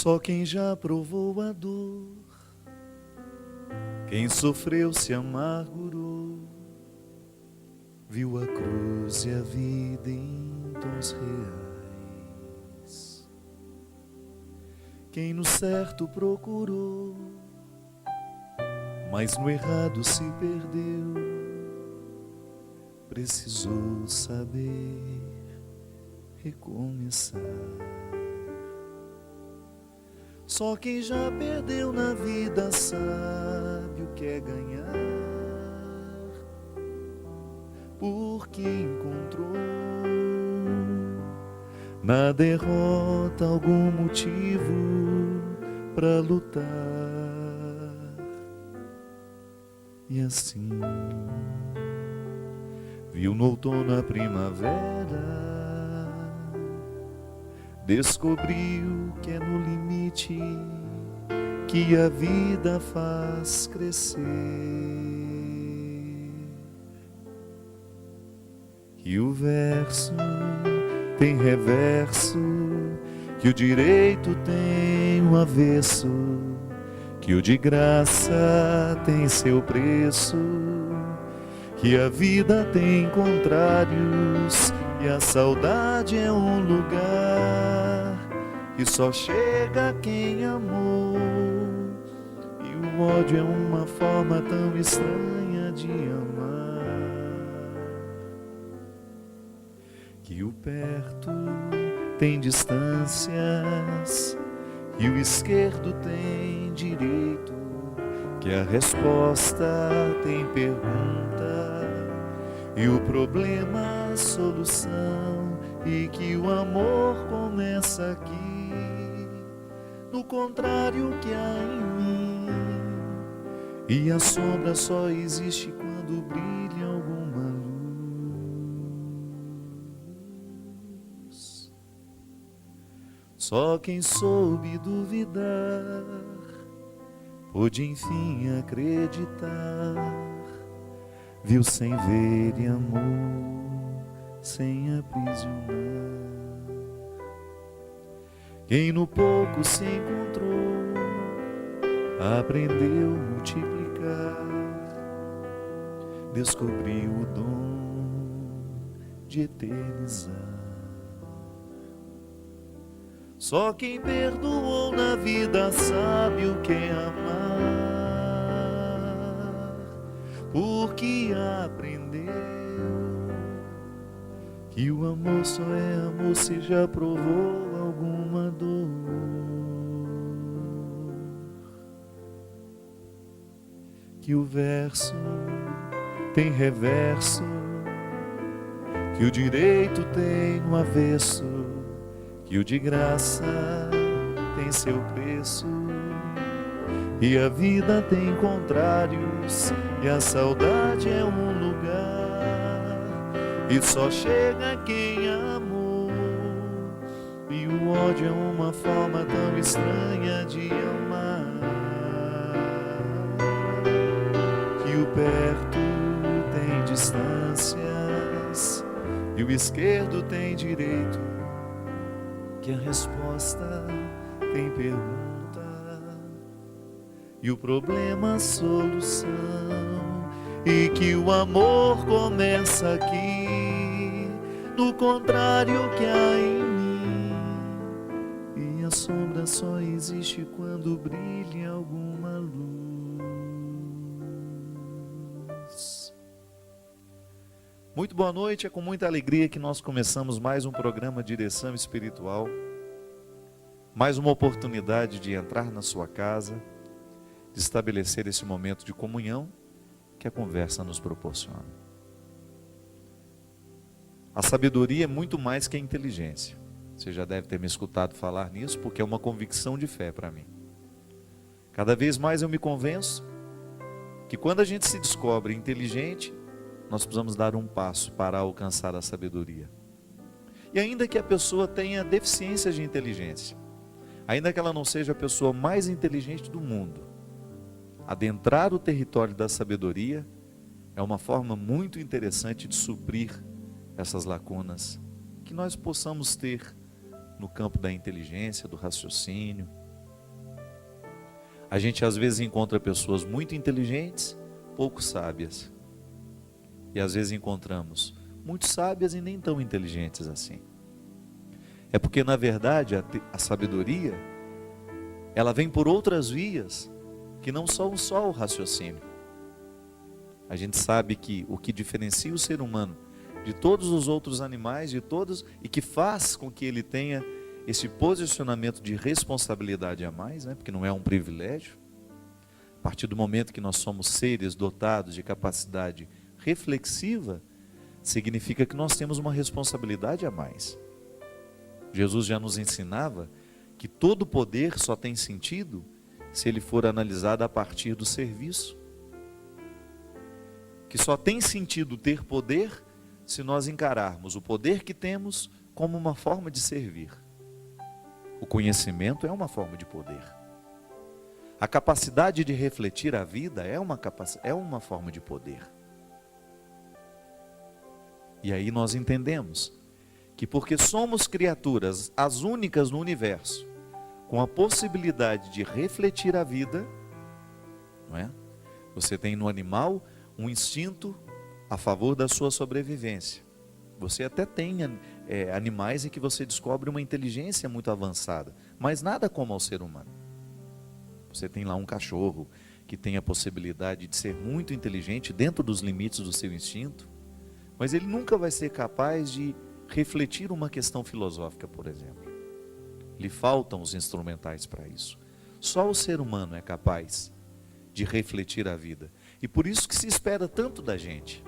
Só quem já provou a dor, quem sofreu se amargurou, viu a cruz e a vida em tons reais. Quem no certo procurou, mas no errado se perdeu, precisou saber recomeçar. Só quem já perdeu na vida sabe o que é ganhar, porque encontrou na derrota algum motivo para lutar. E assim viu no outono a primavera, descobriu que é no limite que a vida faz crescer. Que o verso tem reverso, que o direito tem o avesso, que o de graça tem seu preço, que a vida tem contrários, e a saudade é um lugar que só chega quem amou, e o ódio é uma forma tão estranha de amar. Que o perto tem distâncias, e o esquerdo tem direito, que a resposta tem pergunta, e o problema a solução, e que o amor começa aqui, no contrário que há em mim, e a sombra só existe quando brilha alguma luz. Só quem soube duvidar pôde enfim acreditar, viu sem ver e amou sem aprisionar. Quem no pouco se encontrou, aprendeu a multiplicar, descobriu o dom de eternizar. Só quem perdoou na vida sabe o que é amar, porque aprendeu que o amor só é amor se já provou alguma dor. Que o verso tem reverso, que o direito tem o avesso, que o de graça tem seu preço, e a vida tem contrários, e a saudade é um lugar, e só chega quem amou, e o ódio é uma forma tão estranha de amar. Que o perto tem distâncias, e o esquerdo tem direito, que a resposta tem pergunta, e o problema a solução, e que o amor começa aqui, no contrário que há em mim, e a sombra só existe quando brilha alguma luz. Muito boa noite, é com muita alegria que nós começamos mais um programa Direção Espiritual, mais uma oportunidade de entrar na sua casa, de estabelecer esse momento de comunhão que a conversa nos proporciona. A sabedoria é muito mais que a inteligência. Você já deve ter me escutado falar nisso, porque é uma convicção de fé para mim. Cada vez mais eu me convenço que quando a gente se descobre inteligente, nós precisamos dar um passo para alcançar a sabedoria. E ainda que a pessoa tenha deficiências de inteligência, ainda que ela não seja a pessoa mais inteligente do mundo, adentrar o território da sabedoria é uma forma muito interessante de suprir essas lacunas que nós possamos ter no campo da inteligência, do raciocínio, A gente às vezes encontra pessoas muito inteligentes, pouco sábias. E às vezes encontramos muito sábias e nem tão inteligentes assim. É porque na verdade a sabedoria, ela vem por outras vias, que não são só o raciocínio. A gente sabe que o que diferencia o ser humano de todos os outros animais, e que faz com que ele tenha esse posicionamento de responsabilidade a mais, né? Porque não é um privilégio. A partir do momento que nós somos seres dotados de capacidade reflexiva, significa que nós temos uma responsabilidade a mais. Jesus já nos ensinava que todo poder só tem sentido se ele for analisado a partir do serviço. Que só tem sentido ter poder se nós encararmos o poder que temos como uma forma de servir. O conhecimento é uma forma de poder. A capacidade de refletir a vida é uma forma de poder. E aí nós entendemos que porque somos criaturas as únicas no universo com a possibilidade de refletir a vida, não é? Você tem no animal um instinto a favor da sua sobrevivência. Você até tem animais em que você descobre uma inteligência muito avançada, mas nada como ao ser humano. Você tem lá um cachorro que tem a possibilidade de ser muito inteligente dentro dos limites do seu instinto, mas ele nunca vai ser capaz de refletir uma questão filosófica, por exemplo. Lhe faltam os instrumentais para isso. Só o ser humano é capaz de refletir a vida. E por isso que se espera tanto da gente.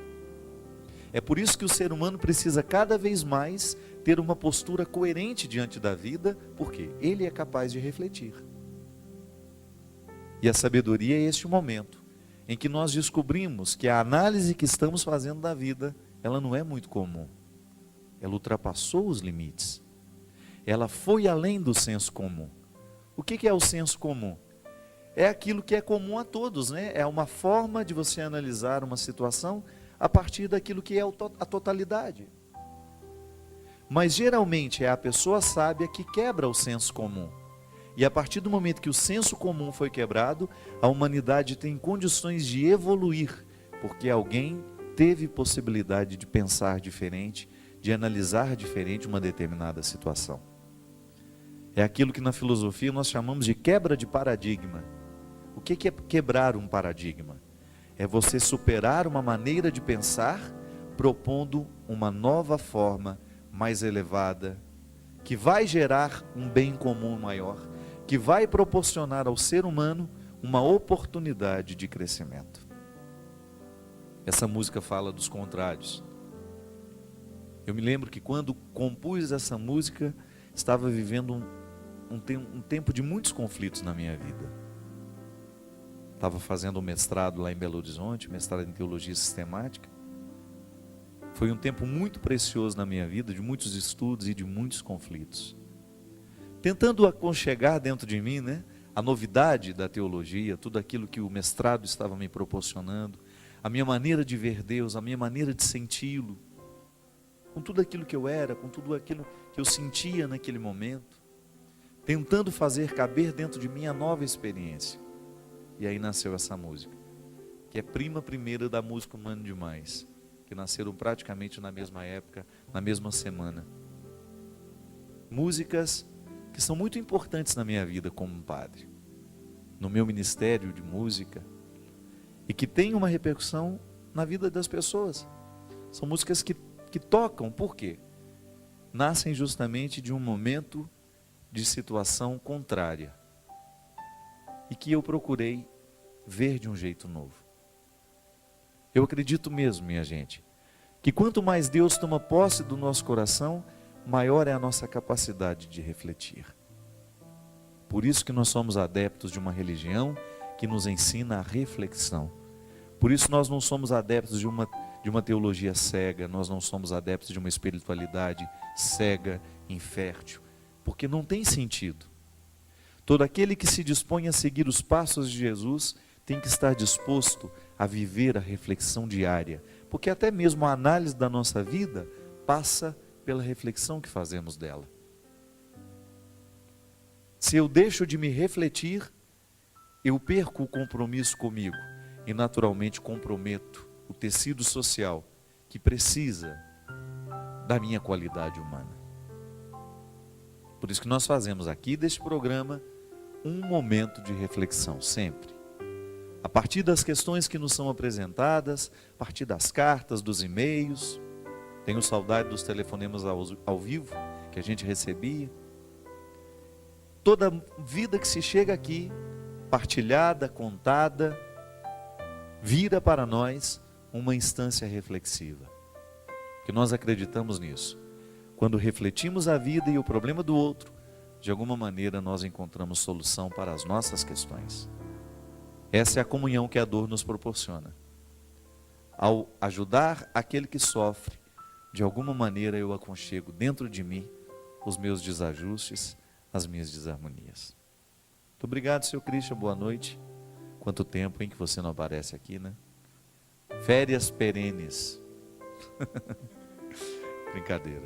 É por isso que o ser humano precisa cada vez mais ter uma postura coerente diante da vida, porque ele é capaz de refletir. E a sabedoria é este momento em que nós descobrimos que a análise que estamos fazendo da vida, ela não é muito comum. Ela ultrapassou os limites. Ela foi além do senso comum. O que é o senso comum? É aquilo que é comum a todos, né? É uma forma de você analisar uma situação a partir daquilo que é a totalidade. Mas geralmente é a pessoa sábia que quebra o senso comum. E a partir do momento que o senso comum foi quebrado, a humanidade tem condições de evoluir, porque alguém teve possibilidade de pensar diferente, de analisar diferente uma determinada situação. É aquilo que na filosofia nós chamamos de quebra de paradigma. O que é quebrar um paradigma? É você superar uma maneira de pensar, propondo uma nova forma mais elevada, que vai gerar um bem comum maior, que vai proporcionar ao ser humano uma oportunidade de crescimento. Essa música fala dos contrários. Eu me lembro que quando compus essa música, estava vivendo um tempo de muitos conflitos na minha vida. Estava fazendo um mestrado lá em Belo Horizonte, mestrado em Teologia Sistemática. Foi um tempo muito precioso na minha vida, de muitos estudos e de muitos conflitos. Tentando aconchegar dentro de mim, né, a novidade da teologia, tudo aquilo que o mestrado estava me proporcionando, a minha maneira de ver Deus, a minha maneira de senti-lo, com tudo aquilo que eu era, com tudo aquilo que eu sentia naquele momento, tentando fazer caber dentro de mim a nova experiência. E aí nasceu essa música, que é prima primeira da música Humano Demais, que nasceram praticamente na mesma época, na mesma semana. Músicas que são muito importantes na minha vida como um padre, no meu ministério de música, e que têm uma repercussão na vida das pessoas. São músicas que tocam, por quê? Nascem justamente de um momento de situação contrária, e que eu procurei ver de um jeito novo. Eu acredito mesmo, minha gente, que quanto mais Deus toma posse do nosso coração, maior é a nossa capacidade de refletir. Por isso que nós somos adeptos de uma religião que nos ensina a reflexão. Por isso nós não somos adeptos de uma teologia cega, nós não somos adeptos de uma espiritualidade cega, infértil, porque não tem sentido. Todo aquele que se dispõe a seguir os passos de Jesus tem que estar disposto a viver a reflexão diária, porque até mesmo a análise da nossa vida passa pela reflexão que fazemos dela. Se eu deixo de me refletir, eu perco o compromisso comigo e naturalmente comprometo o tecido social que precisa da minha qualidade humana. Por isso que nós fazemos aqui deste programa um momento de reflexão sempre. A partir das questões que nos são apresentadas, a partir das cartas, dos e-mails. Tenho saudade dos telefonemas ao vivo que a gente recebia. Toda vida que se chega aqui, partilhada, contada, vira para nós uma instância reflexiva. Que nós acreditamos nisso. Quando refletimos a vida e o problema do outro, de alguma maneira nós encontramos solução para as nossas questões. Essa é a comunhão que a dor nos proporciona. Ao ajudar aquele que sofre, de alguma maneira eu aconchego dentro de mim os meus desajustes, as minhas desarmonias. Muito obrigado, seu Christian, boa noite. Quanto tempo, hein, que você não aparece aqui, né? Férias perenes. Brincadeira.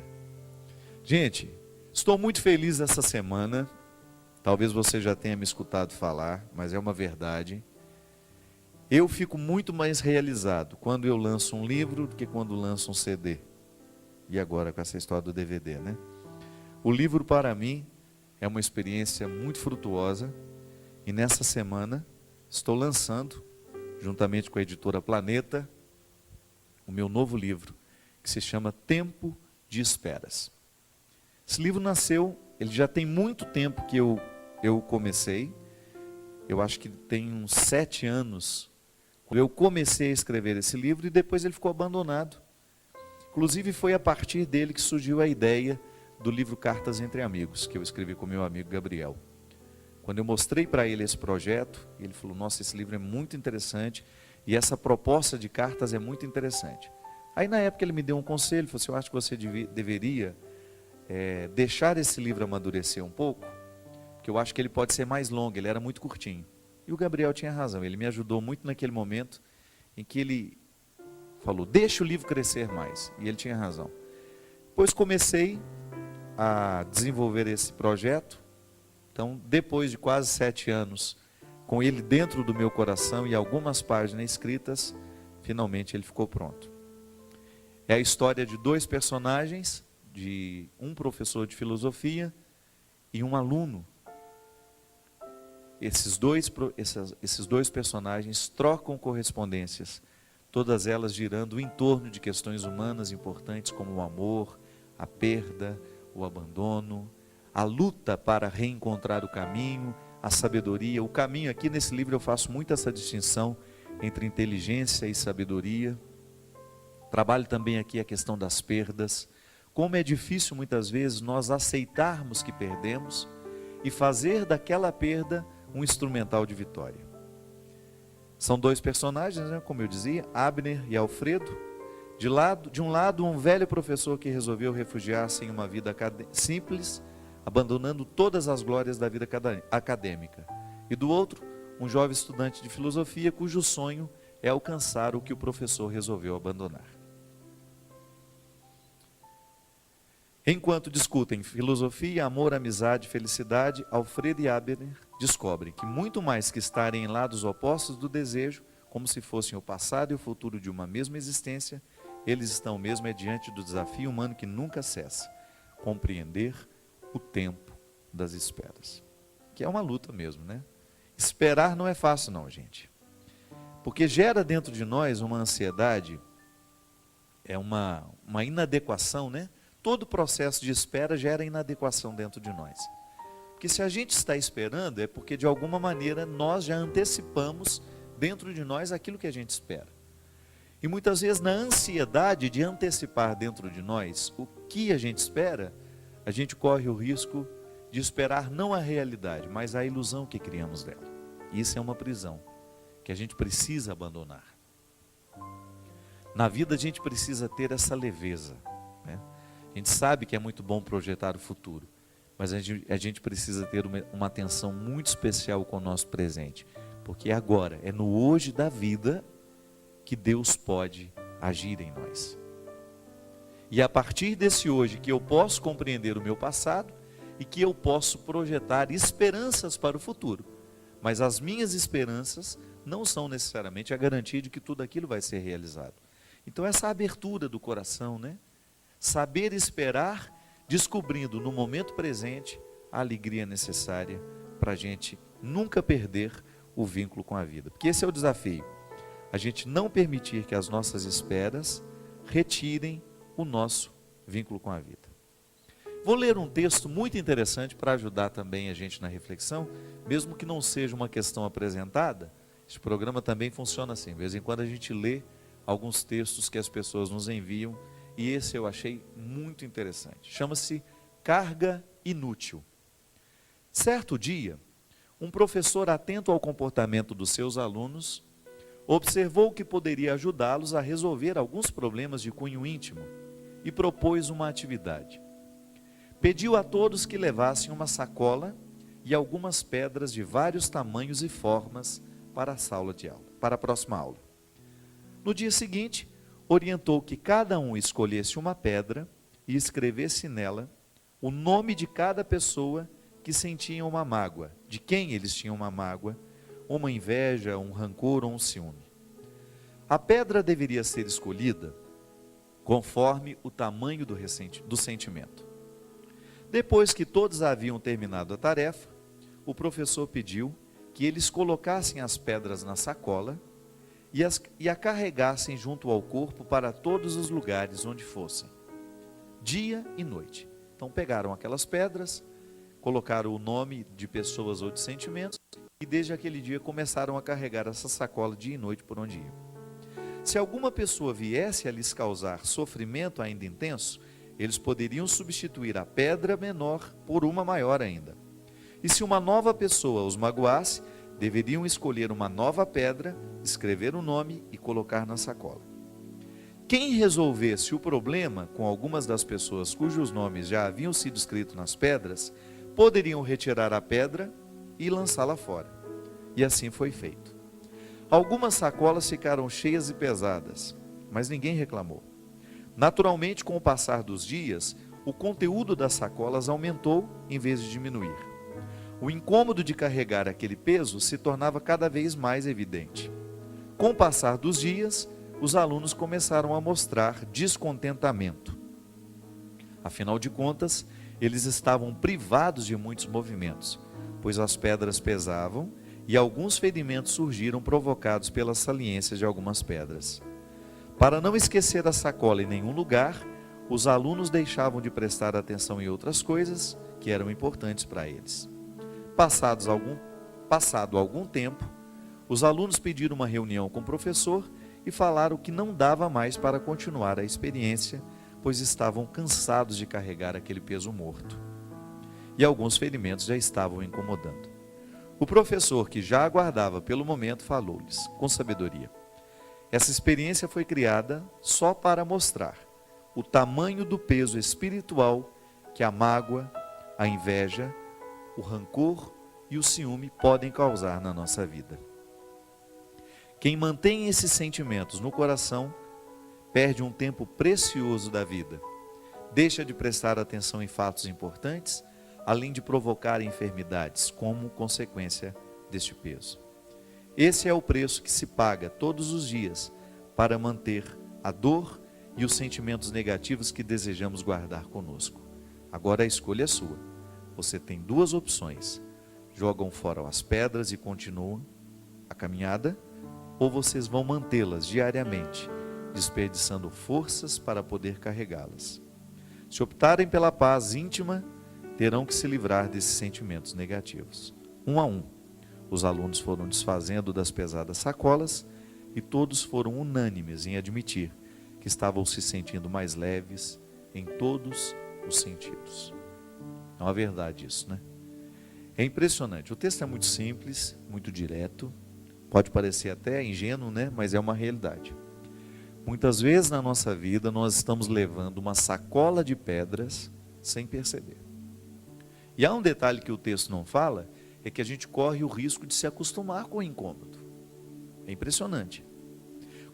Gente, estou muito feliz essa semana. Talvez você já tenha me escutado falar, mas é uma verdade. Eu fico muito mais realizado quando eu lanço um livro do que quando lanço um CD. E agora com essa história do DVD, né? O livro para mim é uma experiência muito frutuosa. E nessa semana estou lançando, juntamente com a editora Planeta, o meu novo livro, que se chama Tempo de Esperas. Esse livro nasceu, ele já tem muito tempo que eu comecei. Eu acho que tem uns 7 anos. Eu comecei a escrever esse livro e depois ele ficou abandonado. Inclusive foi a partir dele que surgiu a ideia do livro Cartas entre Amigos, que eu escrevi com meu amigo Gabriel. Quando eu mostrei para ele esse projeto, ele falou, nossa, esse livro é muito interessante e essa proposta de cartas é muito interessante. Aí na época ele me deu um conselho, falou assim, eu acho que você deveria deixar esse livro amadurecer um pouco, porque eu acho que ele pode ser mais longo, ele era muito curtinho. E o Gabriel tinha razão, ele me ajudou muito naquele momento em que ele falou, deixa o livro crescer mais, e ele tinha razão. Depois comecei a desenvolver esse projeto, então depois de quase 7 anos, com ele dentro do meu coração e algumas páginas escritas, finalmente ele ficou pronto. É a história de 2 personagens, de um professor de filosofia e um aluno. Esses dois personagens trocam correspondências, todas elas girando em torno de questões humanas importantes como o amor, a perda, o abandono, a luta para reencontrar o caminho, a sabedoria. O caminho, aqui nesse livro eu faço muito essa distinção entre inteligência e sabedoria. Trabalho também aqui a questão das perdas, como é difícil muitas vezes nós aceitarmos que perdemos e fazer daquela perda um instrumental de vitória. São 2 personagens, né, como eu dizia, Abner e Alfredo. De um lado, um velho professor que resolveu refugiar-se em uma vida simples, abandonando todas as glórias da vida acadêmica. E do outro, um jovem estudante de filosofia cujo sonho é alcançar o que o professor resolveu abandonar. Enquanto discutem filosofia, amor, amizade, felicidade, Alfredo e Abner descobrem que muito mais que estarem em lados opostos do desejo, como se fossem o passado e o futuro de uma mesma existência, eles estão mesmo diante do desafio humano que nunca cessa, compreender o tempo das esperas. Que é uma luta mesmo, né? Esperar não é fácil não, gente. Porque gera dentro de nós uma ansiedade, é uma inadequação, né? Todo processo de espera gera inadequação dentro de nós. Porque se a gente está esperando, é porque de alguma maneira nós já antecipamos dentro de nós aquilo que a gente espera. E muitas vezes na ansiedade de antecipar dentro de nós o que a gente espera, a gente corre o risco de esperar não a realidade, mas a ilusão que criamos dela. E isso é uma prisão que a gente precisa abandonar. Na vida a gente precisa ter essa leveza, né? A gente sabe que é muito bom projetar o futuro, mas a gente precisa ter uma atenção muito especial com o nosso presente, porque agora, é no hoje da vida que Deus pode agir em nós. E é a partir desse hoje que eu posso compreender o meu passado e que eu posso projetar esperanças para o futuro. mas as minhas esperanças não são necessariamente a garantia de que tudo aquilo vai ser realizado. Então essa abertura do coração, né? Saber esperar, descobrindo no momento presente a alegria necessária para a gente nunca perder o vínculo com a vida. Porque esse é o desafio, a gente não permitir que as nossas esperas retirem o nosso vínculo com a vida. Vou ler um texto muito interessante para ajudar também a gente na reflexão, mesmo que não seja uma questão apresentada. Este programa também funciona assim, de vez em quando a gente lê alguns textos que as pessoas nos enviam, e esse eu achei muito interessante. Chama-se Carga Inútil. Certo dia, um professor atento ao comportamento dos seus alunos observou que poderia ajudá-los a resolver alguns problemas de cunho íntimo e propôs uma atividade. Pediu a todos que levassem uma sacola e algumas pedras de vários tamanhos e formas para a sala de aula, para a próxima aula. No dia seguinte, orientou que cada um escolhesse uma pedra e escrevesse nela o nome de cada pessoa que sentia uma mágoa, de quem eles tinham uma mágoa, uma inveja, um rancor ou um ciúme. A pedra deveria ser escolhida conforme o tamanho do sentimento. Depois que todos haviam terminado a tarefa, o professor pediu que eles colocassem as pedras na sacola e a carregassem junto ao corpo para todos os lugares onde fossem, dia e noite. Então pegaram aquelas pedras, colocaram o nome de pessoas ou de sentimentos e desde aquele dia começaram a carregar essa sacola dia e noite por onde iam. Se alguma pessoa viesse a lhes causar sofrimento ainda intenso, eles poderiam substituir a pedra menor por uma maior ainda. E se uma nova pessoa os magoasse, deveriam escolher uma nova pedra, escrever o nome e colocar na sacola. Quem resolvesse o problema com algumas das pessoas cujos nomes já haviam sido escritos nas pedras, poderiam retirar a pedra e lançá-la fora. E assim foi feito. Algumas sacolas ficaram cheias e pesadas, mas ninguém reclamou. Naturalmente, com o passar dos dias, o conteúdo das sacolas aumentou em vez de diminuir. O incômodo de carregar aquele peso se tornava cada vez mais evidente. Com o passar dos dias, os alunos começaram a mostrar descontentamento. Afinal de contas, eles estavam privados de muitos movimentos, pois as pedras pesavam e alguns ferimentos surgiram provocados pelas saliências de algumas pedras. Para não esquecer a sacola em nenhum lugar, os alunos deixavam de prestar atenção em outras coisas que eram importantes para eles. Passado algum tempo, os alunos pediram uma reunião com o professor e falaram que não dava mais para continuar a experiência, pois estavam cansados de carregar aquele peso morto. E alguns ferimentos já estavam incomodando. O professor, que já aguardava pelo momento, falou-lhes com sabedoria: essa experiência foi criada só para mostrar o tamanho do peso espiritual que a mágoa, a inveja, o rancor e o ciúme podem causar na nossa vida. Quem mantém esses sentimentos no coração perde um tempo precioso da vida, deixa de prestar atenção em fatos importantes, além de provocar enfermidades como consequência deste peso. Esse é o preço que se paga todos os dias para manter a dor e os sentimentos negativos que desejamos guardar conosco. Agora a escolha é sua. Você tem duas opções: jogam fora as pedras e continuam a caminhada, ou vocês vão mantê-las diariamente, desperdiçando forças para poder carregá-las. Se optarem pela paz íntima, terão que se livrar desses sentimentos negativos. Um a um, os alunos foram desfazendo das pesadas sacolas e todos foram unânimes em admitir que estavam se sentindo mais leves em todos os sentidos. É uma verdade isso, né? É impressionante. O texto é muito simples, muito direto, pode parecer até ingênuo, né? Mas é uma realidade. Muitas vezes na nossa vida nós estamos levando uma sacola de pedras sem perceber. E há um detalhe que o texto não fala, é que a gente corre o risco de se acostumar com o incômodo. É impressionante.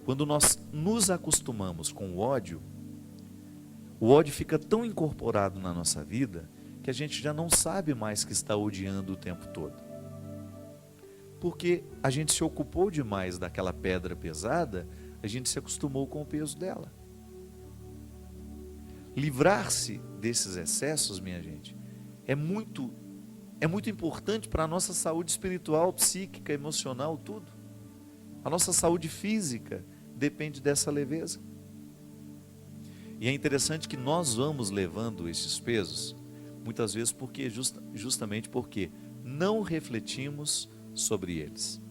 Quando nós nos acostumamos com o ódio fica tão incorporado na nossa vida que a gente já não sabe mais que está odiando o tempo todo. Porque a gente se ocupou demais daquela pedra pesada, a gente se acostumou com o peso dela. Livrar-se desses excessos, minha gente, é muito importante para a nossa saúde espiritual, psíquica, emocional, tudo. A nossa saúde física depende dessa leveza. E é interessante que nós vamos levando esses pesos, muitas vezes justamente porque não refletimos sobre eles.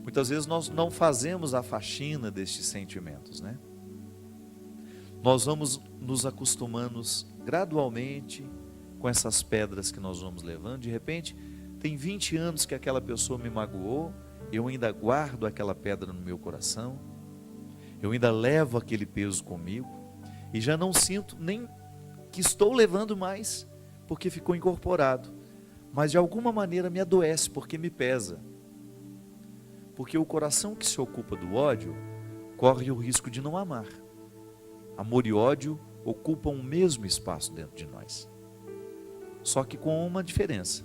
Muitas vezes nós não fazemos a faxina destes sentimentos, né? Nós vamos nos acostumando gradualmente com essas pedras que nós vamos levando. De repente, tem 20 anos que aquela pessoa me magoou, eu ainda guardo aquela pedra no meu coração, eu ainda levo aquele peso comigo, e já não sinto nem que estou levando mais, porque ficou incorporado, mas de alguma maneira me adoece, porque me pesa. Porque o coração que se ocupa do ódio, corre o risco de não amar. Amor e ódio ocupam o mesmo espaço dentro de nós, só que com uma diferença: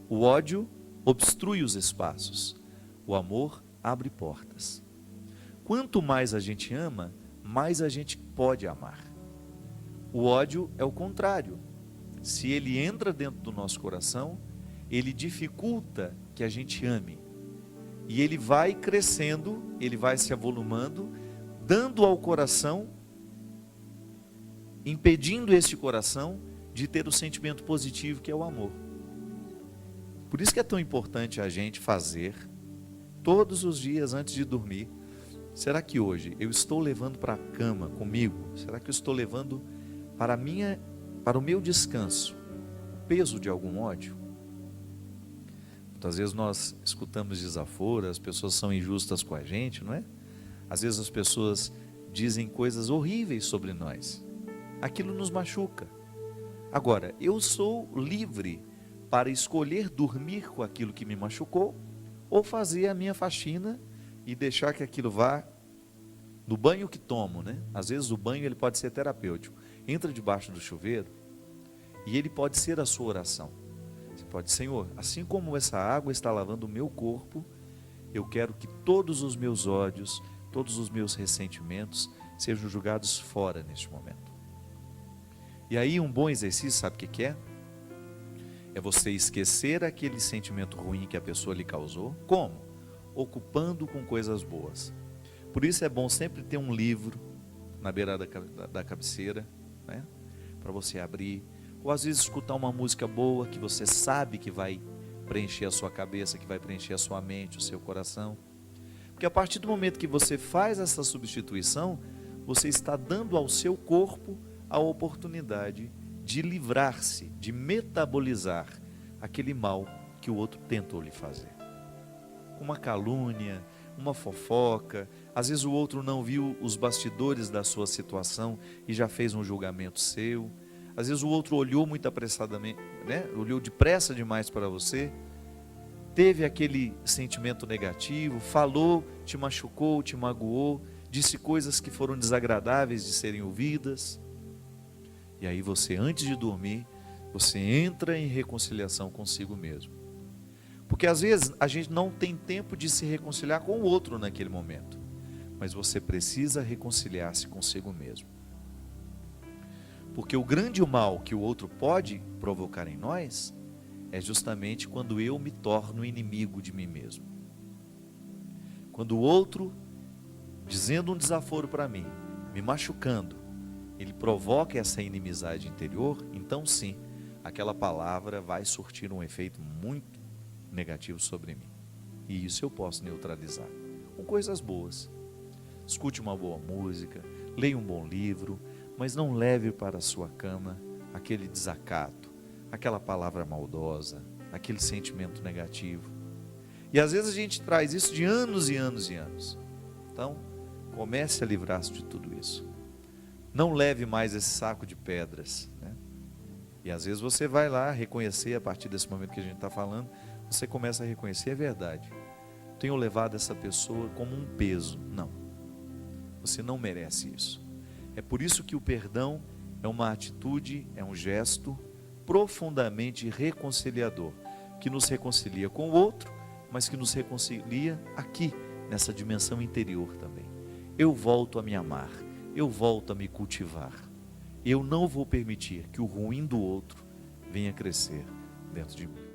o ódio obstrui os espaços, o amor abre portas. Quanto mais a gente ama, mais a gente pode amar. O ódio é o contrário. Se ele entra dentro do nosso coração, ele dificulta que a gente ame. E ele vai crescendo, ele vai se avolumando, dando ao coração, impedindo este coração de ter o sentimento positivo que é o amor. Por isso que é tão importante a gente fazer, todos os dias antes de dormir: será que hoje eu estou levando para a cama comigo? Será que eu estou levando para o meu descanso o peso de algum ódio? Muitas vezes nós escutamos desaforo, as pessoas são injustas com a gente, não é? Às vezes as pessoas dizem coisas horríveis sobre nós. Aquilo nos machuca. Agora, eu sou livre para escolher dormir com aquilo que me machucou, ou fazer a minha faxina e deixar que aquilo vá no banho que tomo, né? Às vezes o banho ele pode ser terapêutico. Entra debaixo do chuveiro e ele pode ser a sua oração. Você pode: Senhor, assim como essa água está lavando o meu corpo, eu quero que todos os meus ódios, todos os meus ressentimentos sejam jogados fora neste momento. E aí um bom exercício, sabe o que é? É você esquecer aquele sentimento ruim que a pessoa lhe causou. Como? Ocupando com coisas boas. Por isso é bom sempre ter um livro na beira da cabeceira, né? Para você abrir, ou às vezes escutar uma música boa que você sabe que vai preencher a sua cabeça, que vai preencher a sua mente, o seu coração. Porque a partir do momento que você faz essa substituição, você está dando ao seu corpo a oportunidade de livrar-se, de metabolizar aquele mal que o outro tentou lhe fazer. Uma calúnia, uma fofoca, às vezes o outro não viu os bastidores da sua situação e já fez um julgamento seu. Às vezes o outro olhou muito apressadamente, né? Olhou depressa demais para você, teve aquele sentimento negativo, falou, te machucou, te magoou, disse coisas que foram desagradáveis de serem ouvidas. E aí você, antes de dormir, você entra em reconciliação consigo mesmo. Porque às vezes a gente não tem tempo de se reconciliar com o outro naquele momento, mas você precisa reconciliar-se consigo mesmo. Porque o grande mal que o outro pode provocar em nós é justamente quando eu me torno inimigo de mim mesmo. Quando o outro, dizendo um desaforo para mim, me machucando, ele provoca essa inimizade interior, então sim, aquela palavra vai surtir um efeito muito negativo sobre mim. E isso eu posso neutralizar com coisas boas. Escute uma boa música, leia um bom livro, mas não leve para a sua cama aquele desacato, aquela palavra maldosa, aquele sentimento negativo. E às vezes a gente traz isso de anos e anos e anos. Então, comece a livrar-se de tudo isso. Não leve mais esse saco de pedras, né? E às vezes você vai lá reconhecer, a partir desse momento que a gente está falando, você começa a reconhecer: é verdade, tenho levado essa pessoa como um peso. Não, você não merece isso. É por isso que o perdão é uma atitude, é um gesto profundamente reconciliador. que nos reconcilia com o outro, mas que nos reconcilia aqui, nessa dimensão interior também. Eu volto a me amar, eu volto a me cultivar. Eu não vou permitir que o ruim do outro venha crescer dentro de mim.